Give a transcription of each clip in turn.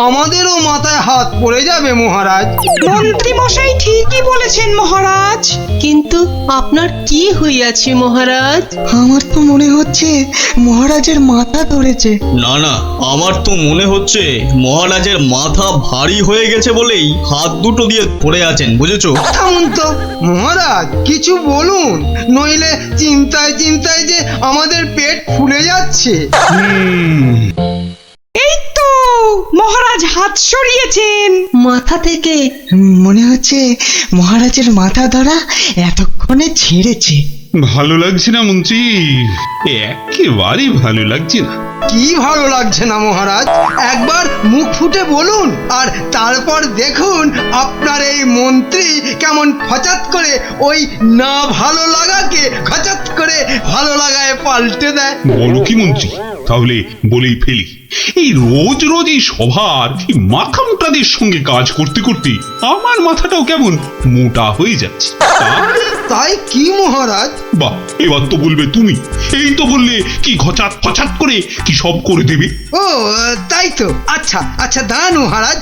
আমাদেরও মাথায় হাত পড়ে যাবে মহারাজ। মন্ত্রী মশাই ঠিকই বলেছেন মহারাজ। কিন্তু আপনার কি হইয়াছে মহারাজ? আমার তো মনে হচ্ছে মহারাজের মাথা ধরেছে। না না, আমার তো মনে হচ্ছে মহারাজের মাথা ভারী হয়ে গেছে বলেই হাত দুটো দিয়ে পড়ে আছেন, বুঝেছো? থামুন তো মহারাজ, কিছু বলুন, নইলে চিন্তায় চিন্তায় যে আমাদের পেট ফুলে যাচ্ছে। এই তো মহারাজ হাত সরিয়েছেন। মাথা থেকে মনে হচ্ছে মহারাজের মাথা ধরা এতক্ষণে ছেড়েছে। ভালো লাগছে না মন্ত্রী, একেবারেই ভালো লাগছে না। কি ভালো লাগছে না মহারাজ? একবার মুখ ফুটে বলুন, আর তারপর দেখুন আপনার এই মন্ত্রী কেমন হঠাৎ করে ওই না ভালো লাগাকে হঠাৎ করে ভালো লাগায় পাল্টে দেয়। বলো কি মন্ত্রী, তাহলে বলেই ফেলি। এই রোজ রোজ এই সভার এই মাথা মোটাদের সঙ্গে কাজ করতে করতে আমার মাথাটাও কেমন মোটা হয়ে যাচ্ছে। তাই কি মহারাজ? বাহ, এবার তো বলবে তুমি। এই তো বললে কি ঘচাত ফচাত করে কি সব করে দেবে। ও তাই তো। আচ্ছা আচ্ছা দাঁড়ান মহারাজ,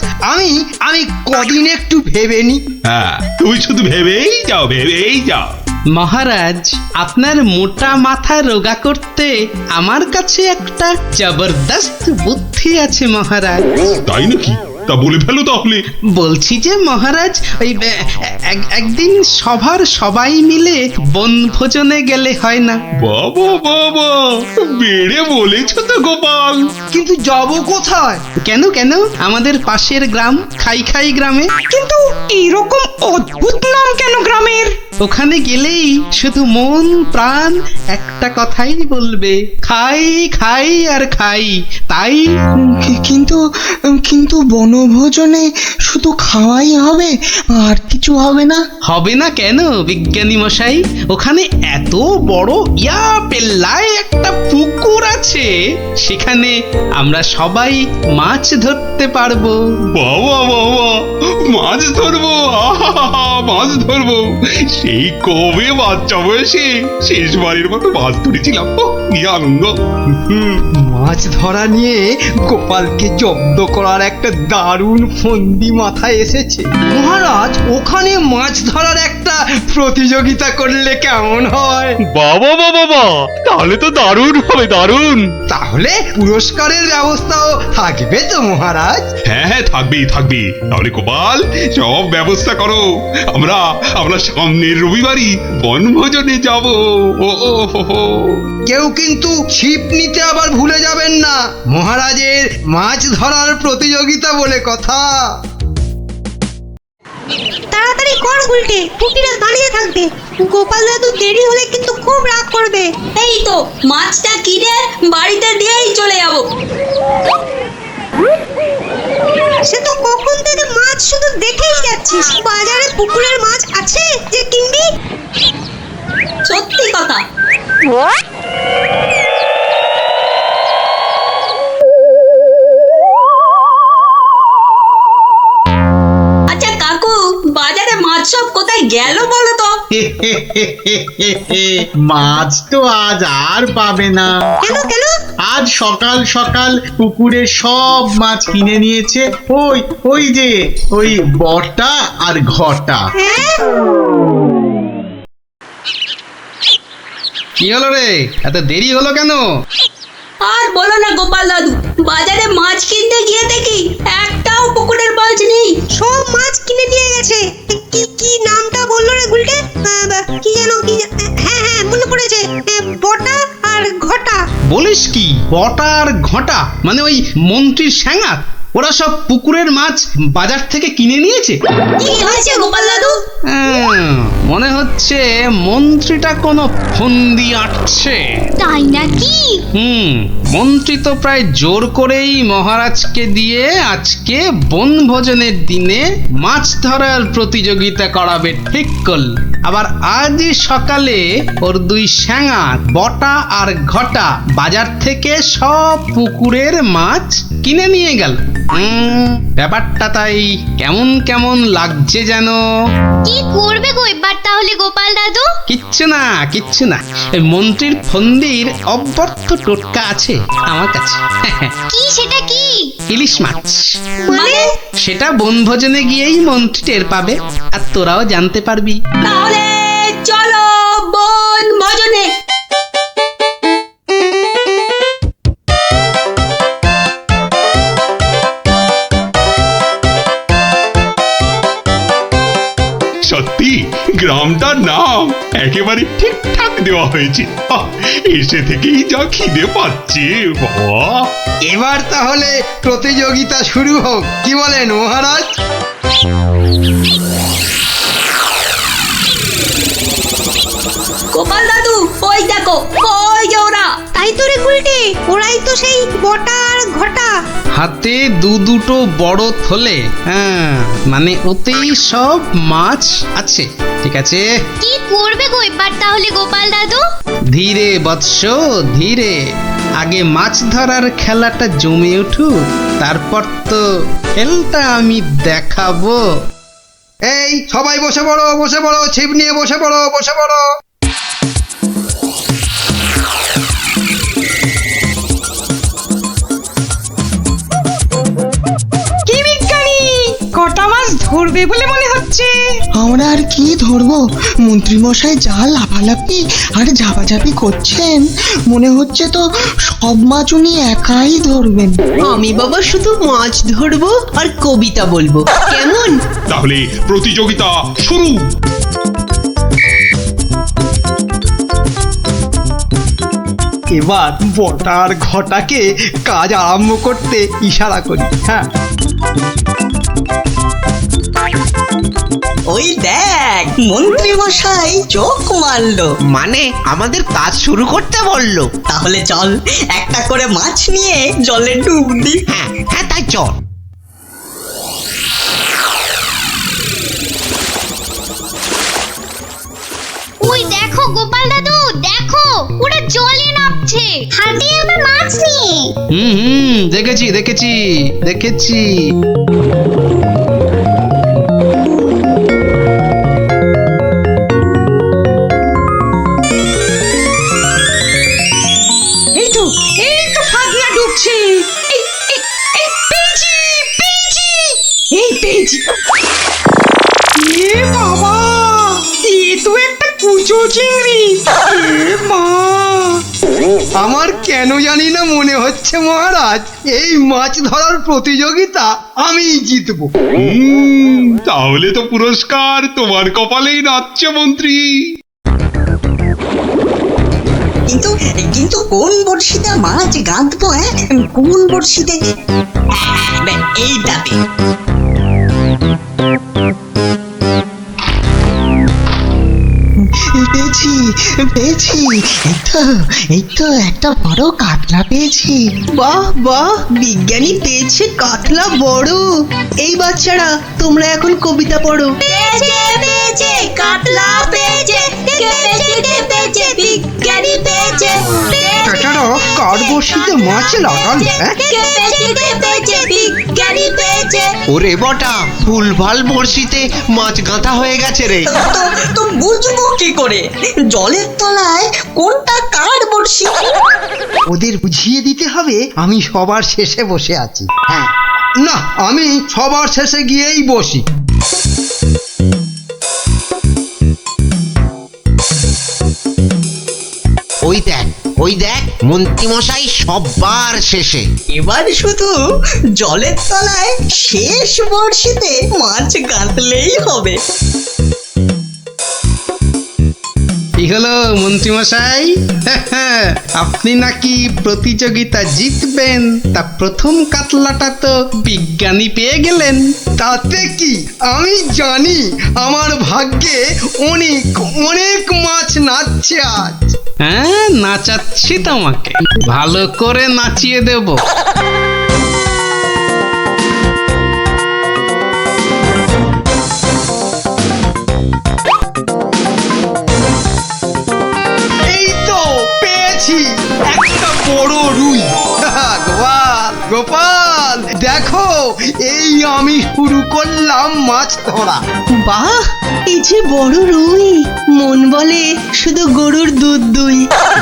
আমি কদিন একটু ভেবে নি। হ্যাঁ, তুমি শুধু ভেবেই যাও, ভেবেই যাও। মহারাজ, আপনার মোটা মাথা রোগা করতে আমার কাছে একটা জবরদস্ত বুদ্ধি আছে মহারাজ। তাই নাকি? তা বলে ফেলো তাহলে। বলছি যে মহারাজ, ওই একদিন সভার সবাই মিলে বনভোজনে গেলে হয় না? বাবা বাবা, বেড়ে বলেছ তো গোপাল। কিন্তু যাব কোথায়? কেন কেন, আমাদের পাশের গ্রাম খাই খাই গ্রামে। কিন্তু এইরকম অদ্ভুত নাম কেন গ্রামের? ওখানে গেলেই শুধু মন প্রাণ একটা কথাই বলবে, খাই খাই আর খাই। তাই কিন্তু কিন্তু বনভোজনে শুধু খাওয়াই হবে, আর কিছু হবে না? হবে না কেন বিজ্ঞানী মশাই? ওখানে এত বড় ইয়া পেল্লায় একটা পুকুর আছে, সেখানে আমরা সবাই মাছ ধরতে পারবো। বাবা বাবা, মাছ ধরবো, আহা, মাছ ধরবো। সেই কবে বাচ্চা বয়সে শেষবারের মতো মাছ ধরেছিলাম, কি আনন্দ। মাছ ধরা নিয়ে গোপালকে জব্দ করার একটা দারুণ ফন্দি মাথায় এসেছে। মহারাজ, ওখানে মাছ ধরার একটা প্রতিযোগিতা করলে কেমন হয়? বাবা বাবা বাবা, তাহলে তো দারুণ হবে, দারুণ। তাহলে পুরস্কারের ব্যবস্থাও থাকবে তো মহারাজ? হ্যাঁ হ্যাঁ, থাকবেই থাকবে। তাহলে গোপাল, সব ব্যবস্থা করো। আমরা আমরা সামনের রবিবারই বনভোজনে যাব। ও ও হো হো। কেউ কিন্তু ছিপ নিতে আবার ভুলে যাবেন না, মহারাজের মাছ ধরার প্রতিযোগিতা বলে কথা। তাড়াতাড়ি কর উল্টে, পুটিরা দাঁড়িয়ে থাকবে। গোপাল দাদু দেরি হলে কিন্তু খুব রাগ করবে। এই তো মাছটা কিনে বাড়িতে দিয়েই চলে যাব। সে তো কখন থেকে মাছ শুধু দেখেই যাচ্ছিস। বাজারে পুকুরের মাছ আছে যে কিনবি? সত্যি কথা। আচ্ছা কাকু, বাজারে মাছ সব কোথায় গেল বলো তো? মাছ তো আজ আর পাবে না। কেন কেন? আজ সকাল সকাল পুকুরে সব মাছ কিনে নিয়েছে ওই ওই যে ওই বটা আর ঘটা। কি হলো রে, এত দেরি হলো কেন? আর বলো না গোপাল দাদু, বাজারে মাছ কিনতে গিয়ে দেখি একটাও পুকুরের মাছ নেই। সব মাছ কিনে নিয়ে গেছে। কি কি নামটা বললো রে গুলটে? কি যেন কি হ্যাঁ হ্যাঁ মনে পড়েছে, বটা আর ঘটা। বলিস কি, বটা আর ঘটা? মানে ওই মন্ত্রীর স্যাঙাত? ওরা সব পুকুরের মাছ বাজার থেকে কিনে নিয়েছে। কি হয়েছে গোপাল দাদু? মনে হচ্ছে মন্ত্রীটা কোনো ফন্দি আটছে। তাই নাকি? মন্ত্রী তো প্রায় জোর করেই মহারাজকে দিয়ে আজকে বনভোজনের দিনে মাছ ধরার প্রতিযোগিতা করাবে ঠিক করল। আবার আজ সকালে ওর দুই স্যাঙাত বটা আর ঘটা বাজার থেকে সব পুকুরের মাছ কিনে নিয়ে গেল। ব্যাপারটা তাই কেমন কেমন লাগছে যেন। কি করবে গো এবার তাহলে গোপাল দাদু? কিচ্ছু না কিচ্ছু না, এই মন্ত্রীর ফন্দির অব্যর্থ টোটকা আছে আমার কাছে। কি সেটা কি? ইলিশ মাছ। মানে সেটা বনভোজনে গিয়েই মন্ত্রী টের পাবে, আর তোরাও জানতে পারবি। তাহলে চলো বন ভোজনে। সত্যি গ্রামটার নাম একেবারে ঠিকঠাক দেওয়া হয়েছে। এসে থেকেই যা খিদে পাচ্ছে বাবা। এবার তাহলে প্রতিযোগিতা শুরু হোক, কি বলেন মহারাজ? গোপাল দাদু ওই দেখো, ওই যে ওরা। তাই তো রে গুলটে, ওরাই তো সেই বটা আর ঘটা। হাতে দুটো বড় থলে, হ্যাঁ মানে ওতেই সব মাছ আছে। ঠিক আছে, কি করবে গো এবার তাহলে গোপাল দাদু? ধীরে বৎস ধীরে, আগে মাছ ধরার খেলাটা জমে উঠুক, তারপর তো খেলটা আমি দেখাবো। এই সবাই বসে পড়ো, বসে পড়ো, ছিপ নিয়ে বসে পড়ো, বসে পড়ো। কি বিজ্ঞানী, কটা মাছ ধরবে বলে মনে হচ্ছে? আমরা আর কি ধরবো, মন্ত্রীমশাই যা লাফালাফি আর ঝাপাঝাপি করছেন, মনে হচ্ছে তো সব মাছ উনি একাই ধরবেন। আমি বাবা শুধু মাছ ধরবো আর কবিতা বলবো, কেমন? তাহলে প্রতিযোগিতা শুরু। এবার বটার ঘটাকে কাজ আরম্ভ করতে ইশারা করি। হ্যাঁ, ওই দেখ মন্ত্রী মশাই চোখ মারলো, মানে আমাদের কাজ শুরু করতে বললো। তাহলে চল একটা করে মাছ নিয়ে জলে ডুব দি। হ্যাঁ হ্যাঁ তাই চল। ওই দেখো গোপাল দাদু, দেখো ওরা জলে নামছে হাতে আবার মাছ নিয়ে। দেখেছি দেখেছি দেখেছি। এই তো ফাগলা ডুবছে। পেয়েছি পেয়েছি, এই পেয়েছি। এ বাবা, এ তো একটা কুচো চিংড়ি। এ মা, আমার কেন জানি না মনে হচ্ছে মহারাজ এই মাছ ধরার প্রতিযোগিতা আমি জিতবো। তাহলে তো পুরস্কার তোমার কপালেই নাচছে মন্ত্রী। কিন্তু কিন্তু কোন বড়শিতে মাছ গাঁথবো? কোন বড়শিতে? এইটাতে। পেয়েছি পেয়েছি, এই তো একটা বড় কাতলা পেয়েছি। বাহ বাহ, বিজ্ঞানী পেয়েছে কাতলা বড়। এই বাচ্চারা তোমরা এখন কবিতা পড়ো। পেয়েছে পেয়েছে কাতলা পেয়েছে, কে পেয়েছে কে পেয়েছে, বিজ্ঞানী পেয়েছে। বেচারা কার বড়শিতে মাছ লাগাল? হ্যাঁ, কে পেয়েছে কে পেয়েছে, বিজ্ঞানী পেয়েছে। ওরে বটা, ভুলভাল বড়শিতে মাছ গাঁথা হয়ে গেছে রে। তো বুঝবো কি করে জলের তলায় কোনটা কার বড়শি? ওদের বুঝিয়ে দিতে হবে আমি সবার শেষে বসে আছি। হ্যাঁ, না আমি সবার শেষে গিয়েই বসি। ওই দেখ মন্ত্রীমশাই সবার শেষে। এবার শুধু জলের তলায় শেষ বড়শিতে মাছ গাঁথলেই হবে। কি হলো মন্ত্রীমশাই, আপনি নাকি প্রতিযোগিতা জিতবেন, তা প্রথম কাতলাটা তো বিজ্ঞানী পেয়ে গেলেন। তাতে কি, আমি জানি আমার ভাগ্যে অনেক অনেক মাছ নাচছে আজ। হ্যাঁ নাচাচ্ছি তোমাকে, ভালো করে নাচিয়ে দেব। এই তো পেয়েছি একটা বড় রুই। গোপাল গোপাল, এই আমি শুরু করলাম মাছ ধরা। বাহ, এই যে বড় রুই, মন বলে শুধু গরুর দুধ দুই।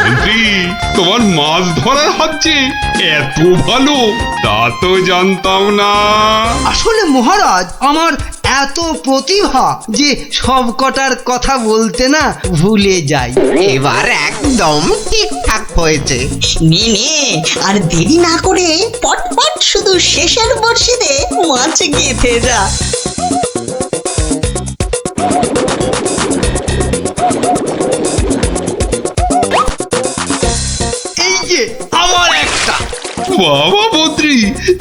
মন্ত্রী, তোমার মাছ ধরার হচ্ছে এত ভালো, তা তো জানতাম না। আসলে মহারাজ, আমার এত প্রতিভা যে সব কটার কথা বলতে না ভুলে যাই। এবার একদম ঠিকঠাক হয়েছে। নে নে, আর দেরি না করে পটপট শুধু শেষের বর্ষিতে মাছ গেঁথে যা। এই যে আবার একটা। বাবা মন্ত্রী,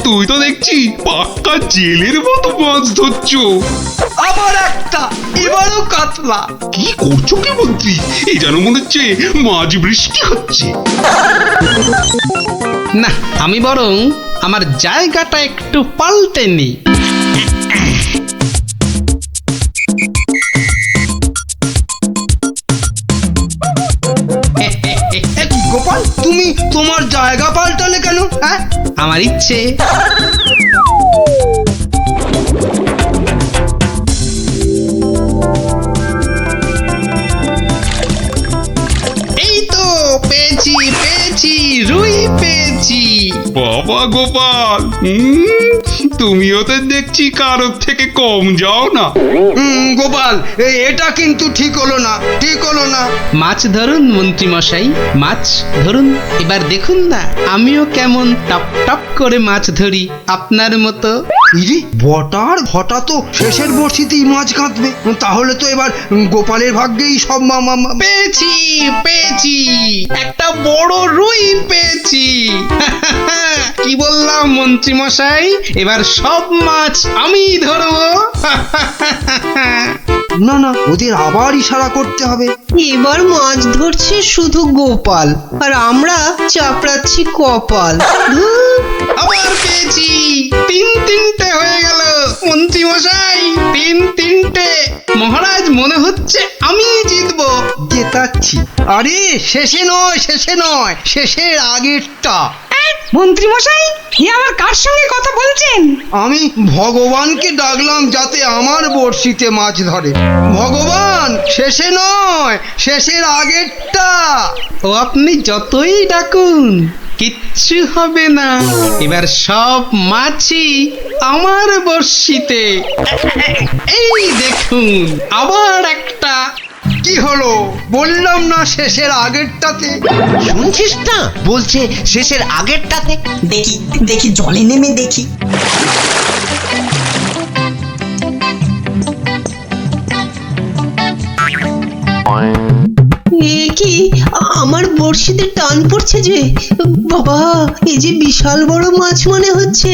তুই তো দেখছি পাক্কা জেলের মতো মাছ ধরছো। আবার একটা, এবারও কাতলা। কি করছো কি মন্ত্রী? এই যেন মনে হচ্ছে মাছ বৃষ্টি হচ্ছে। না, আমি বরং আমার জায়গাটা একটু পাল্টে নিই। এ কি গোপাল, তুমি তোমার জায়গা পাল্টালে কেন? হ্যাঁ, আমার ইচ্ছে। এই তো পেয়েছি পেয়েছি, রুই পেয়েছি। বাবা গোপাল, তুমিও তো দেখছি কারোর থেকে কম যাও না। গোপাল, এটা কিন্তু ঠিক হলো না, ঠিক হলো না। মাছ ধরুন মন্ত্রী মশাই, মাছ ধরুন। এবার দেখুন না আমিও কেমন টপ টপ করে মাছ ধরি আপনার মতো। ইরে, বটার ঘটা তো শেষের বর্ষিতেই মাছ কাঁদবে। তাহলে তো এবার গোপালের ভাগ্যেই সব পেয়েছি পেয়েছি, একটা বড় রুই পেয়েছি। কি বললাম মন্ত্রী মশাই, এবার সব মাছ আমি ধরবো। না না, ওদের আবার ইশারা করতে হবে। এবার মাছ ধরছে শুধু গোপাল, আর আমরা চাপড়াচ্ছি কপাল। আবার পেয়েছি, তিনটে হয়ে গেল মন্ত্রী মশাই, তিনটে। মহারাজ, মনে হচ্ছে আমি জিতবো। জেতাচ্ছি। আরে শেষে নয়, শেষে নয়, শেষের আগেরটা। মন্ত্রী মশাই, এ আবার কার সঙ্গে কথা বলছেন? আমি ভগবানকে ডাকলাম যাতে আমার বড়শিতে মাছ ধরে। ভগবান, শেষে নয়, শেষের আগেরটা। ও আপনি যতই ডাকুন কিচ্ছু হবে না, এবার সব মাছই আমার বর্ষিতে। এই দেখুন আবার একটা। কি হলো? বললাম না শেষের আগেরটাতে। শুনছিস না, বলছে শেষের আগেরটাতে। দেখি দেখি, জলে নেমে দেখি। এ কি, আমার বড়শিতে টান পড়ছে যে। বাবা, এই যে বিশাল বড় মাছ মনে হচ্ছে।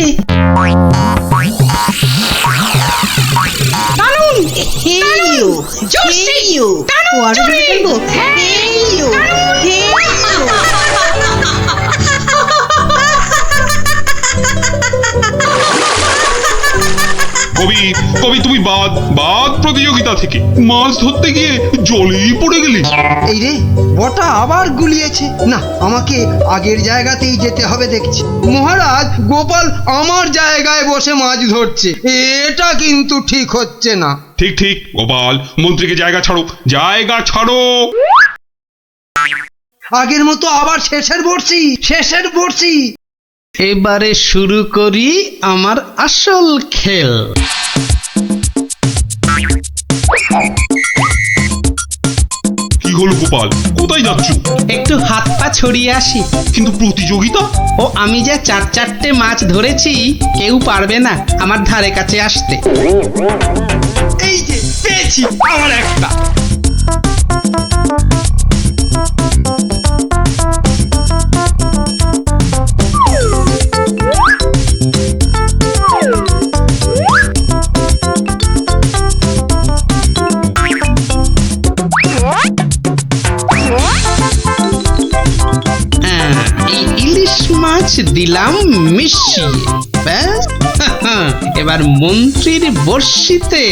টানুন, হেইও, জোরসে, হেইও, টানুন ওয়ার্ড জোরে। বলবো? হ্যাঁ, হেইও, হেইও। কবি কবি, তুমি বাদ প্রতিযোগিতা থেকে মাছ ধরতে গিয়ে জলেই পড়ে গেলে। এই রে, বটা আবার গুলিয়েছে। না, আমাকে আগের জায়গাতেই যেতে হবে দেখছি। মহারাজ, গোপাল আমার জায়গায় বসে মাছ ধরছে, এটা কিন্তু ঠিক হচ্ছে না। ঠিক ঠিক গোপাল, মন্ত্রীকে জায়গা ছাড়ো, জায়গা ছাড়ো। আগের মতো আবার শেষের বর্ষি, শেষের বর্ষি। এবারে শুরু করি আমার আসল খেল। কি হলো গোপাল, কোথায় যাচ্ছ? একটু হাত পা ছড়িয়ে আসি। কিন্তু প্রতিযোগিতা। ও আমি যা চারটে মাছ ধরেছি, কেউ পারবে না আমার ধারে কাছে আসতে। এই যে পেয়েছি আমার একটা। এই ইলিশ মাছ দিলাম মিশিয়ে, ব্যাস। এবার মন্ত্রীর বর্ষিতে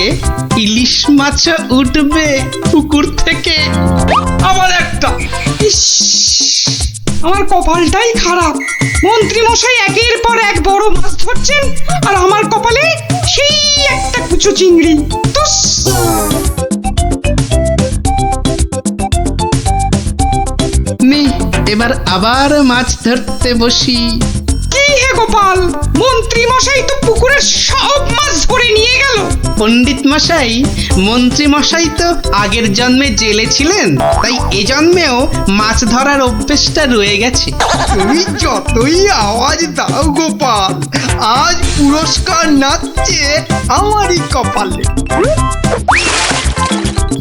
ইলিশ মাছ উঠবে পুকুর থেকে। আবার একটা। ইস, আমার কপালটাই খারাপ। মন্ত্রী মশাই একের পর এক বড় মাছ ধরছেন, আর আমার কপালে সেই একটা কুচো চিংড়ি। তুস! নে এবার আবার মাছ ধরতে বসি। কি হে গোপাল, মন্ত্রী মশাই তো পুকুরের সব মাছ ধরে নিয়ে গেল। পণ্ডিত মশাই, মন্ত্রী মশাই তো আগের জন্মে জেলে ছিলেন, তাই এ জন্মেও মাছ ধরার অভ্যেসটা রয়ে গেছে। তুমি যতই আওয়াজ দাও গোপাল, আজ পুরস্কার নাচছে আমারই কপালে।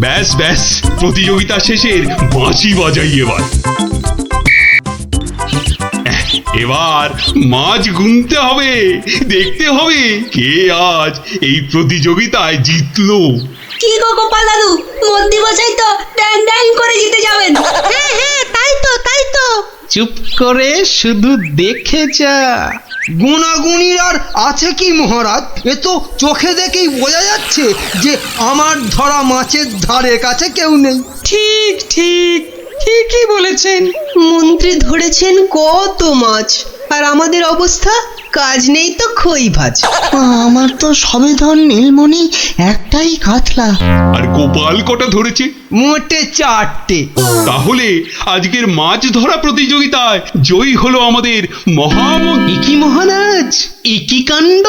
ব্যাস ব্যাস, প্রতিযোগিতা শেষের বাঁশি বাজাই এবার। এবার মাছ গুনতে হবে, দেখতে হবে কে আজ এই প্রতিযোগিতায় জিতলো। কি গো গোপাল দাদু, মন্ত্রী মশাই তো ড্যাং ড্যাং করে জিতে যাবেন। হ্যাঁ হ্যাঁ, তাই তো তাই তো। চুপ করে শুধু দেখে যা। গুণাগুণির আর আছে কি মহারাজ? এ তো চোখে দেখেই বোঝা যাচ্ছে যে আমার ধরা মাছের ধারে কাছে কেউ নেই। ঠিক ঠিক, ঠিকই বলেছেন। মন্ত্রী ধরেছেন কত মাছ, আর আমাদের অবস্থা কাজ নেই তো খই ভাজ। আমার তো সবে ধর নীলমণি একটাই কাতলা। আর গোপাল কটা ধরেছে? মোটে 4টে। তাহলে আজকের মাছ ধরা প্রতিযোগিতায় জয়ী হলো আমাদের মহামন্ত্রী। কি মহারাজ, একই কাণ্ড!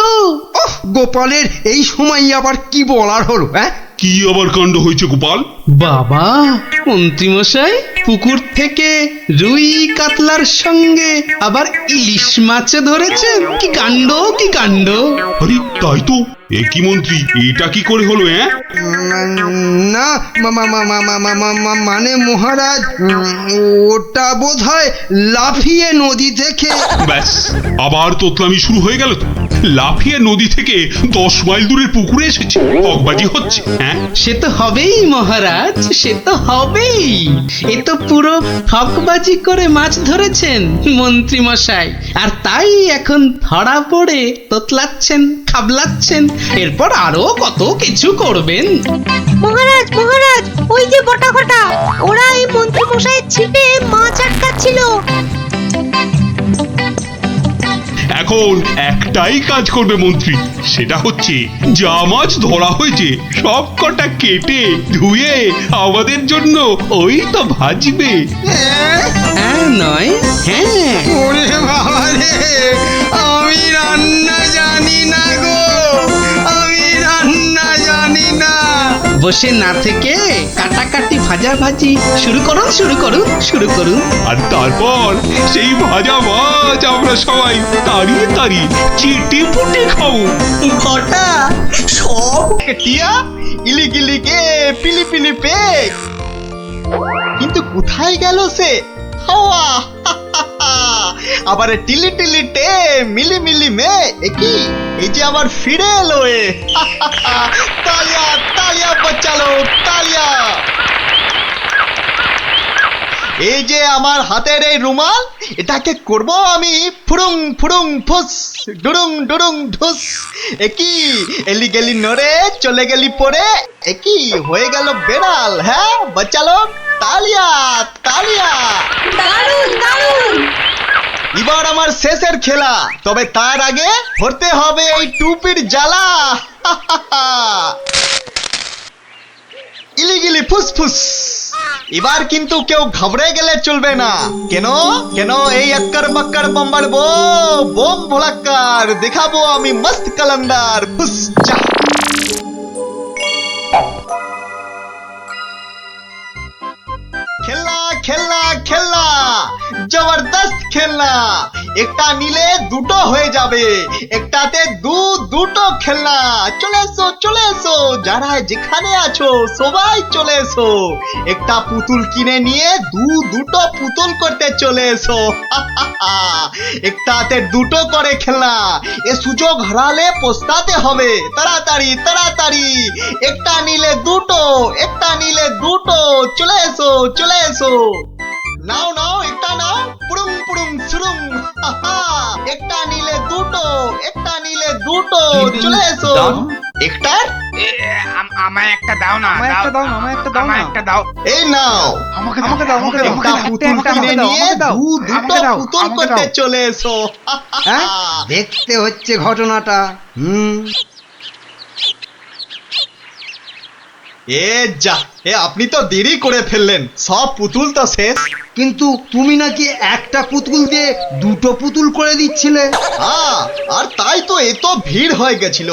ওহ, গোপালের এই সময় আবার কি বলার হলো? হ্যাঁ, কি আবার কাণ্ড হয়েছে গোপাল? বাবা, মন্ত্রী মশাই পুকুর থেকে রুই কাতলার সঙ্গে আবার ইলিশ মাছ ধরেছেন। কি কাণ্ড, কি কাণ্ড! আরে তাই তো, এ কি মন্ত্রী, এটা কি করে হলো? না মানে মহারাজ, ওটা বোধহয় লাফিয়ে নদী থেকে। ব্যাস, আবার তোতলামি শুরু হয়ে গেল তো। লাফিয়ে নদী থেকে 10 মাইল দূরের পুকুরে এসেছে, হকবাজি হচ্ছে। হ্যাঁ, সে তো হবেই মহারাজ, সে তো হবেই। এ তো পুরো ঠকবাজি করে মাছ ধরেছেন মন্ত্রী মশাই, আর তাই এখন ধরা পড়ে তোতলাচ্ছেন, খাবলাচ্ছেন, এরপর আরো কত কিছু করবেন। মহারাজ মহারাজ, ওই যে বটা ঘটা, ওরা এই মন্ত্রী মশাইয়ের ছিপে মাছ আটকাচ্ছিল। এখন একটাই কাজ করবে মন্ত্রী, সেটা হচ্ছে যা মাছ ধরা হয়েছে সব কটা কেটে ধুয়ে আমাদের জন্য ওই তো ভাজবে। হ্যাঁ নয়, হ্যাঁ। ওরে বাবা রে, আমি রান্না জানি না গো, আমি রান্না জানি না। বসে না থেকে কাটাকাটি ভাজাভাজি শুরু করুন, শুরু করুন, শুরু করুন। আর তারপর সেই ভাজা মাছ আমরা সবাই তাড়িয়ে তাড়িয়ে চেটে পুটে খাবো। ঘটা সব টিয়া ইলিগিলিকে পিলি পিলি পে, কিন্তু কোথায় গেল সে হাওয়া? আবার টিলি টিলি টে মিলি মিলি মে, একই এই যে আবার ফিরে এলো এ। তালিয়া তালিয়া বাচ্চালো, তালিয়া। এই যে আমার হাতের এই রুমাল, এটাকে করব আমি ফুরুং ফুরুং ফুস, ডুরুং ডুরুং ঢুস। একই এলি গেলি নড়ে, চলে গেলি পরে, একই হয়ে গেল বেড়াল। হ্যাঁ বাচ্চালো, তালিয়া তালিয়া। দারুণ দারুণ! এবার আমার শেষের খেলা, তবে তার আগে ধরতে হবে এই টুপির জ্বালা। ইলিগিলি ফুসফুস। এবার কিন্তু কেউ ঘাবড়ে গেলে চলবে না। কেন কেন, এই আক্কার বাক্কার বম্বার বোম ভোলাক্কার দেখাবো আমি মস্ত কালান্দার। ফুস যা। খেলনা খেলনা খেলনা, জবরদস্ত খেলনা। একটা নিলে দুটো হয়ে যাবে, একটাতে দুটো খেলনা। চলে এসো চলে এসো, যারা যেখানে আছো সবাই চলে এসো। একটা পুতুল কিনে নিয়ে দুটো পুতুল করতে চলে এসো। একটাতে দুটো করে খেলনা, এ সুযোগ হারালে পস্তাতে হবে। তাড়াতাড়ি তাড়াতাড়ি, একটা নিলে দুটো, একটা নিলে দুটো। চলে এসো চলে এসো, নাও নাও একটা নাও, পুরুং পুরুং সুরুং। একটা নিলে দুটো, একটা নিলে দুটো। চলে এসো। একটার আমায় একটা দাও না, আমায় একটা দাও না, আমায় একটা দাও না, একটা দাও। এই নাও আমাকে দাও, আমাকে দাও, একটা পুতুল কিনে নিয়ে দুটো পুতুল করতে চলে এসো। হ্যাঁ দেখতে হচ্ছে ঘটনাটা। যা আপনি তো দেরি করে ফেললেন, সব পুতুল তো শেষ। কিন্তু তুমি নাকি একটা পুতুল দিয়ে দুটো পুতুল করে দিচ্ছিলে। আর তাই তো এত ভিড় হয়ে গেছিল।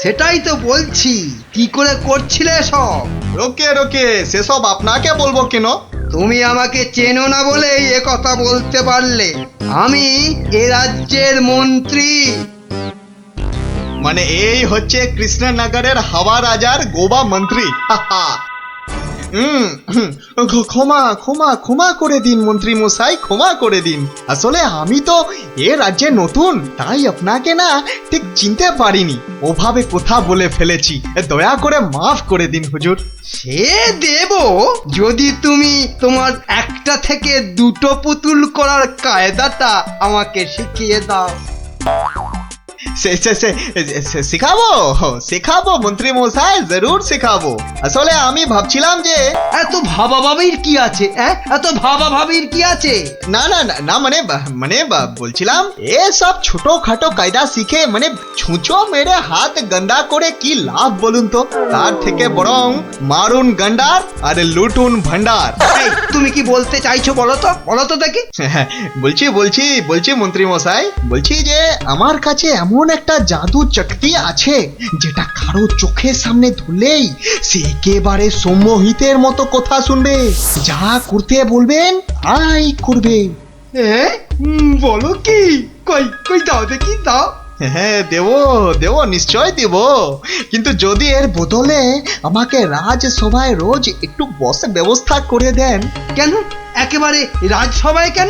সেটাই তো বলছি, কি করে করছিলে সব? রোকে সেসব আপনাকে বলবো কেন? তুমি আমাকে চেনো না বলেই এ কথা বলতে পারলে। আমি এ রাজ্যের মন্ত্রী। মানে এই হচ্ছে কৃষ্ণনগরের হাওয়া রাজার গোবা মন্ত্রী। ক্ষমা করে দিন মন্ত্রী মশাই, ক্ষমা করে দিন। আসলে আমি তো এ রাজ্যে নতুন, তাই আপনাকে না ঠিক চিনতে পারিনি, ওভাবে কথা বলে ফেলেছি, দয়া করে মাফ করে দিন হুজুর। সে দেব, যদি তুমি তোমার একটা থেকে দুটো পুতুল করার কায়দাটা আমাকে শিখিয়ে দাও। শেখাবো মন্ত্রী মশাই, জরুর শেখাবো। আসলে আমি ভাবছিলাম যে এত ভাবাভাবির কি আছে? এত ভাবাভাবির কি আছে? না মানে বলছিলাম এসব ছোটখাটো কায়দা শিখে মানে ছুঁচো মেরে হাত গন্ডা করে কি লাভ বলুন তো? তার থেকে বরং মারুন গন্ডার আর লুটুন ভান্ডার। তুমি কি বলতে চাইছো বলো তো দেখি। বলছি মন্ত্রী মশাই, বলছি যে আমার কাছে এমন একটা জাদু শক্তি আছে, যেটা কারো চোখের সামনে ধরলেই সে একেবারে সম্মোহিতের মতো কথা শুনবে, যা করতে বলবেন তাই করবে। বলো কি? কই দাও দেখি, দাও। হ্যাঁ দেব নিশ্চয় দেব, কিন্তু যদি এর বদলে আমাকে রাজসভায় রোজ একটু বসে ব্যবস্থা করে দেন। কেন একেবারে রাজসভায় কেন?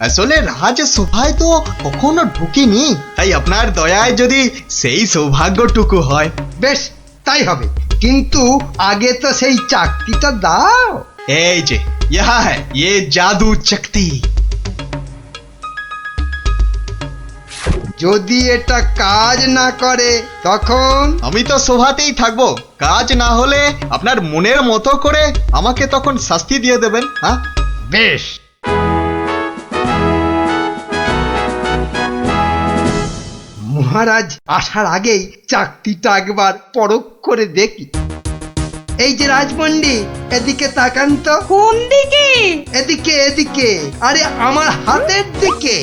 আসলে রাজসভায় তো কখনো ঢুকিনি, তাই আপনার দয়ায় যদি সেই সৌভাগ্যটুকু হয়। বেশ, তাই হবে, কিন্তু আগে তো সেই চাকরিটা দাও। এই যে ইহা হ্যায় ये জাদু শক্তি। যদি এটা কাজ না করে তখন? আমি তো সভাতেই থাকবো, কাজ না হলে আপনার মনের মতো করে আমাকে তখন শাস্তি দিয়ে দেবেন। হ্যাঁ বেশ। মহারাজ আসার আগেই চাকরিটা একবার পরখ করে দেখি। এই যে রাজপণ্ডিত, এদিকে তাকান তো। কোন দিকে? এদিকে, আরে আমার হাতের দিকে।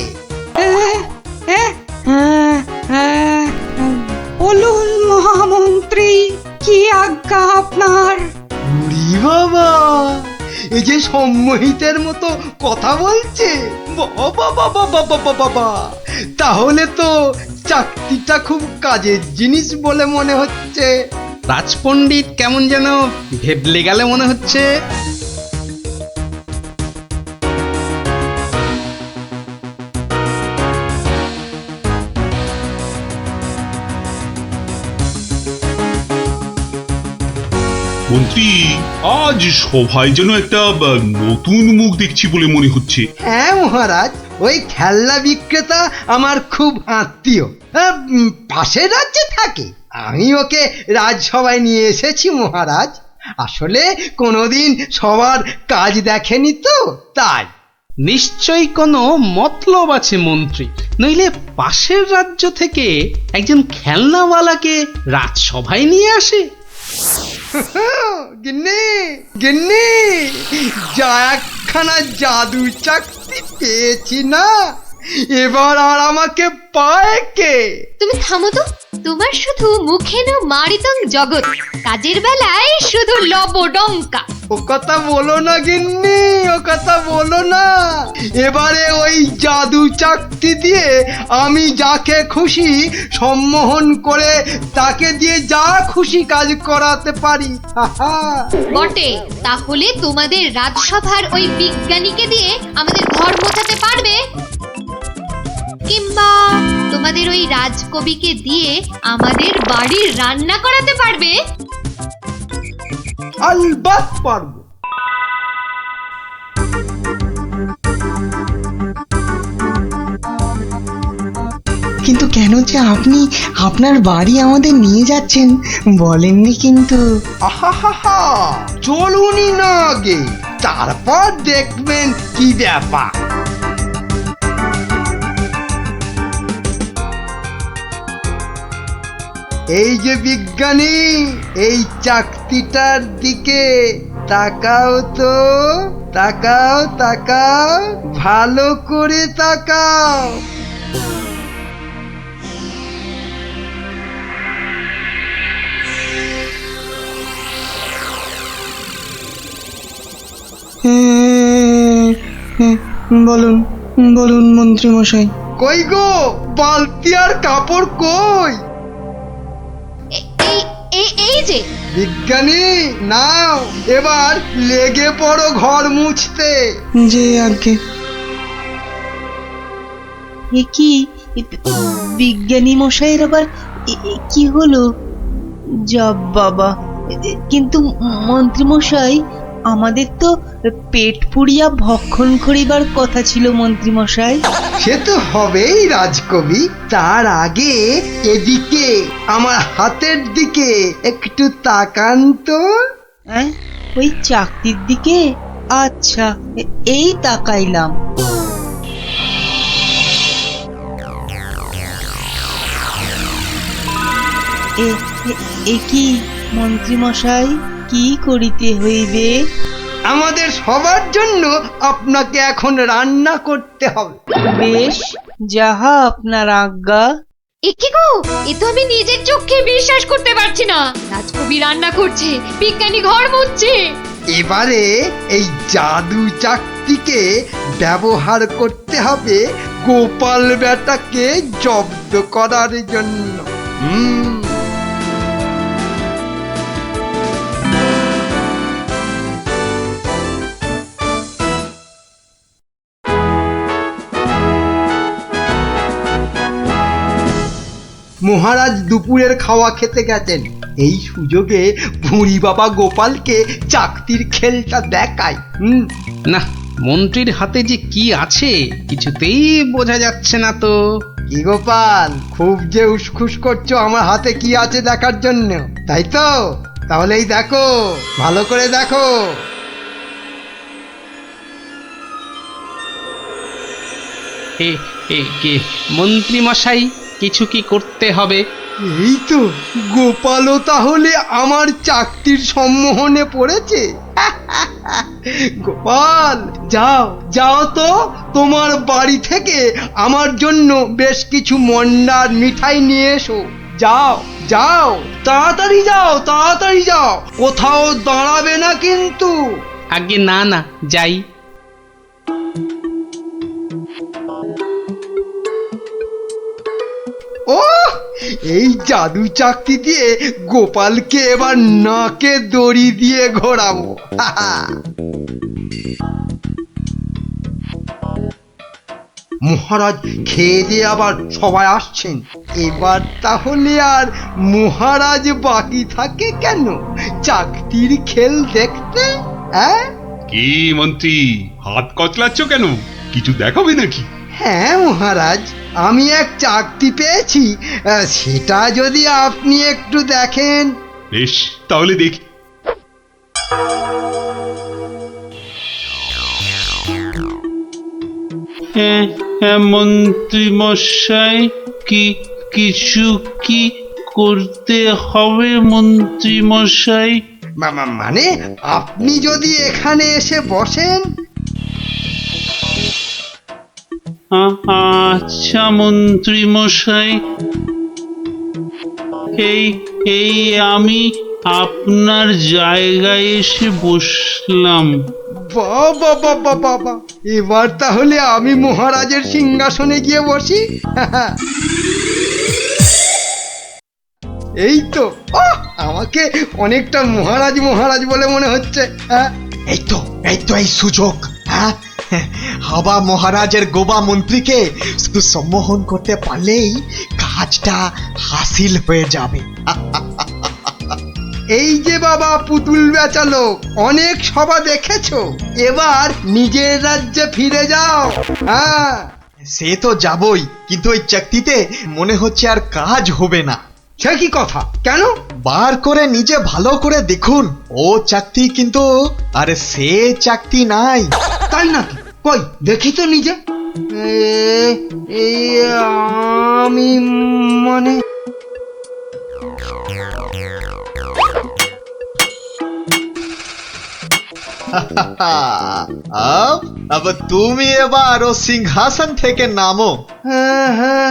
বলুন মহামন্ত্রী, কি আজ্ঞা আপনার? বাবা, এই যে সম্মোহিতের মতো কথা বলছে, বাবা, তাহলে তো চাকরিটা খুব কাজের জিনিস বলে মনে হচ্ছে। রাজপণ্ডিত কেমন যেন ভেবলে গেলে মনে হচ্ছে। মন্ত্রী, আজ সভায় যেন একটা নতুন মুখ দেখছি বলে মনে হচ্ছে। হ্যাঁ মহারাজ, ওই খেলনা বিক্রেতা আমার খুব আত্মীয়, পাশের রাজ্যে থাকে। আমি ওকে রাজসভায় নিয়ে এসেছি মহারাজ। আসলে কোনোদিন সবার কাজ দেখেনি তো, তাই। নিশ্চয়ই কোনো মতলব আছে মন্ত্রী, নইলে পাশের রাজ্য থেকে একজন খেলনাওয়ালাকে রাজসভায় নিয়ে আসে। গিন্নি, যা একখানা জাদু চাকরি পেয়েছি না, এবার আর আমাকে পায় কে? তুমি থামো তো, তোমার শুধু মুখে না মারিতং জগৎ, কাজের বেলায় শুধু লবডঙ্কা। ও কথা বলো না গিন্নি, ও কথা বলো না। এবারে ওই জাদু চাকতি দিয়ে আমি যাকে খুশি সম্মোহন করে তাকে দিয়ে যা খুশি কাজ করাতে পারি। বটে, তাহলে তোমাদের রাজসভার ওই বিজ্ঞানীকে দিয়ে আমাদের ঘর মোছাতে পারবে? কিংবা তোমাদের ওই রাজকবিকে দিয়ে আমাদের বাড়ির রান্না করাতে পারবে? আলবাত পারবো। কিন্তু কেন যে আপনি আপনার বাড়ি আমাদের নিয়ে যাচ্ছেন বলেননি কিন্তু। আহা, চলুনই না আগে, তারপর দেখবেন কি ব্যাপার। এই যে বিজ্ঞানী, এই চাকতিটার দিকে তাকাও তো, তাকাও তাকাও, ভালো করে তাকাও। বলুন বলুন মন্ত্রী মশাই। কই গো, বালতি আর কাপড় কই? এই যে বিজ্ঞানী, নাও এবার লেগে পড়ো ঘর মুছতে। যে আগে এ কি বিজ্ঞানী মশাইয়ের আবার কি হলো? যা বাবা, কিন্তু মন্ত্রী মশাই আমাদের তো পেট পুড়িয়া ভক্ষণ করিবার কথা ছিল মন্ত্রী মশাই। সে তো হবেই রাজকবি, তার আগে এদিকে আমার হাতের দিকে একটু তাকান তো। হ্যাঁ, ওই চাকতির দিকে? আচ্ছা, এই তাকাইলাম। এ কি মন্ত্রী মশাই, কি করিতে হইবে? আমাদের সবার জন্য আপনাকে এখন রান্না করতে হবে। বেশ, যাহা আপনার আজ্ঞা। কি গো, এ তো আমি নিজের চোখে বিশ্বাস করতে পারছি না। রাজকবি রান্না করছে, বিজ্ঞানী ঘর মুছছে। এবারে এই জাদু চাকতিকে ব্যবহার করতে হবে গোপাল বেটাকে জব্দ করার জন্য। মহারাজ দুপুরের খাওয়া খেতে গেছেন, এই সুযোগে ভুঁড়ি বাবা গোপালকে চাকতির খেলটা দেখায়। না, মন্ত্রীর হাতে যে কি আছে কিছুতেই বোঝা যাচ্ছে না তো। কি গোপাল, খুব যে উসখুস করছো আমার হাতে কি আছে দেখার জন্য, তাই তো? তাহলেই দেখো, ভালো করে দেখো। কে মন্ত্রী মশাই, কিছু কি করতে হবে? এই তো, গোপালও তাহলে আমার চাকতির সম্মোহনে পড়েছে। গোপাল, যাও যাও তো, তোমার বাড়ি থেকে আমার জন্য বেশ কিছু মন্ডার মিঠাই নিয়ে এসো। যাও যাও, তাড়াতাড়ি যাও, তাড়াতাড়ি যাও, কোথাও দাঁড়াবে না কিন্তু। আগে না না, যাই। ও, এই জাদু চাকতি দিয়ে গোপালকে এবার নাকে দড়ি দিয়ে ঘোরাবো। মহারাজ খেয়ে দিয়ে আবার সবাই আসছেন, এবার তাহলে আর মহারাজ বাকি থাকে কেন চাকতির খেল দেখতে? কি মন্ত্রী, হাত কচলাচ্ছ কেন? কিছু দেখাবে নাকি? হ্যাঁ মহারাজ, আমি এক চাকতি পেয়েছি, সেটা যদি আপনি একটু দেখেন। বেশ, তাহলে দেখি। মন্ত্রী মশাই, কিছু কি করতে হবে মন্ত্রী মশাই? মানে আপনি যদি এখানে এসে বসেন। আচ্ছা মন্ত্রী মশাই, এই আমি আপনার জায়গায় এসে বসলাম। বাবা বাবা বাবা, এবার তাহলে আমি মহারাজের সিংহাসনে গিয়ে বসি। এই তো, আমাকে অনেকটা মহারাজ মহারাজ বলে মনে হচ্ছে। এই তো এই সুযোগ। হাবা মহারাজের গোবা মন্ত্রীকে শুধু সম্মোহন করতে পারলেই কাজটা হাসিল হয়ে যাবে। এই যে বাবা পুতুল বেচালো, অনেক সভা দেখেছো, এবার নিজের রাজ্যে ফিরে যাও। সে তো যাবই, কিন্তু ওই চাকতিতে মনে হচ্ছে আর কাজ হবে না। সে কি কথা, কেন? বার করে নিজে ভালো করে দেখুন, ও চাকতি কিন্তু আর সে চাকতি নাই। তাই নাকি? কই দেখি তো নিজে। এই আমি মানে अब তুমি এবার ও সিংহাসন থেকে নামো। হ্যাঁ হ্যাঁ,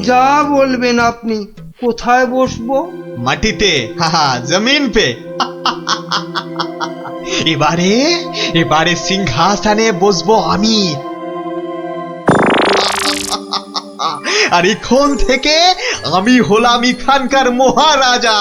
যা বলবেন আপনি। কোথায় বসবো? মাটিতে, জমিন পে। এবারে সিংহাসনে বসবো আমি। আর এখন থেকে আমি হলাম এখানকার মহারাজা।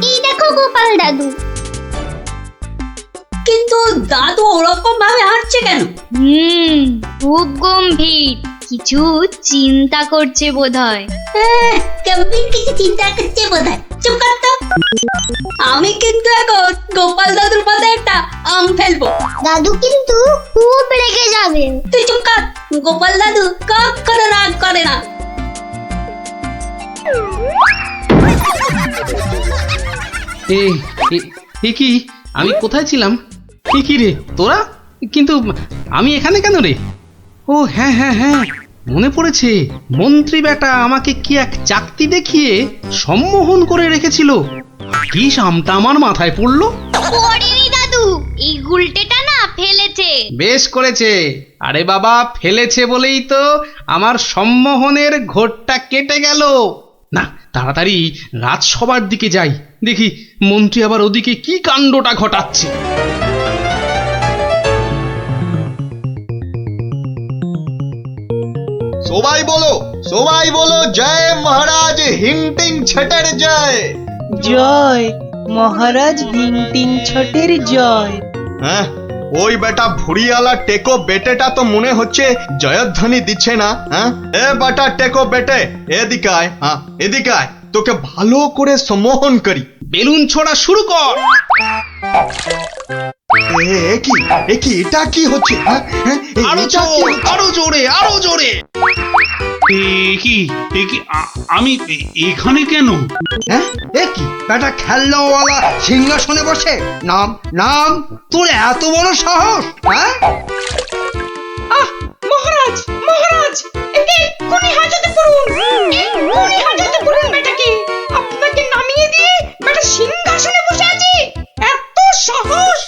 এই দেখো গোপাল দাদু। কিন্তু দাদু ওরকম ভাবে হাঁটছে কেন? খুব গম্ভীর, কিছু চিন্তা করছে বোধহয়। গম্ভীর কিছু চিন্তা করছে বোধহয়। চুপ কর তো। আমি কিন্তু এখন গোপাল দাদুর মাথায় একটা আম ফেলবো। দাদু কিন্তু খুব রেগে যাবে। তুই চুপ কর। গোপাল দাদু কখনো রাগ করে না। এ কি, আমি কোথায় ছিলাম? কি রে তোরা? কিন্তু আমি এখানে কেন রে? ও হ্যাঁ হ্যাঁ হ্যাঁ, মনে পড়েছে। মন্ত্রী বেটা আমাকে কি এক চাকতি দেখিয়ে সম্মোহন করে রেখেছিল। কি সামটা আমার মাথায় পড়লো। পড়েনি দাদু, এই গুলটেটা না ফেলেছে। বেশ করেছে। আরে বাবা, ফেলেছে বলেই তো আমার সম্মোহনের ঘোরটা কেটে গেল। না, তাড়াতাড়ি রাজসভার দিকে যাই, দেখি মন্ত্রী আবার ওদিকে কি কাণ্ডটা ঘটাচ্ছে। সবাই বলো জয় মহারাজ হিংটিং ছটের জয়। জয় মহারাজ ভিংটিং ছটের জয়। হ্যাঁ, ওই বেটা ভুড়িয়ালা টেকো বেটেটা তো মনে হচ্ছে জয়ধ্বনি দিচ্ছে না। হ্যাঁ, এ বেটা টেকো বেটে, এদিকে আয়। হ্যাঁ, এদিকে আয়, তোকে ভালো করে সম্মোহন করি। বেলুন ছোড়া শুরু কর। এটা কি হচ্ছে? আরো জোরে, আরো জোরে। আমি এখানে কেন? হ্যাঁ, কি বেটা খেলনাওয়ালা সিংহাসনে বসে? নাম নাম, তোর এত বড় সাহস? হ্যাঁ, মহারাজ মহারাজ, একে এক্ষুনি হাজতে পড়ুন, এক্ষুনি হাজতে পড়ুন বেটাকে। আপনাকে নামিয়ে দিয়ে বেটা সিংহাসনে বসে আছে, এত সাহস!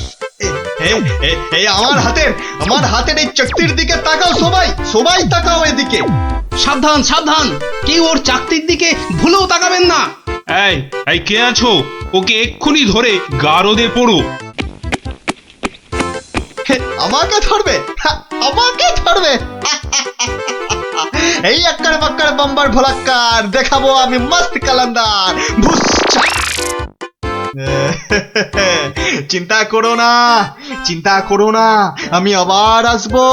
আমার হাতের এই চাকতির দিকে তাকাও। সবাই তাকাও এদিকে। সাবধান সাবধান, কেউ ওর চাকতির দিকে ভুলেও তাকাবেন না। এই কে আছো? ওকে এক্ষুনি ধরে গারদে পড়ো। আমাকে ধরবে? এই আক্কার বাক্কার বাম্বার ভোলাক্কার দেখাবো আমি মস্ত কালান্দার। চিন্তা করো না, আমি আবার আসবো।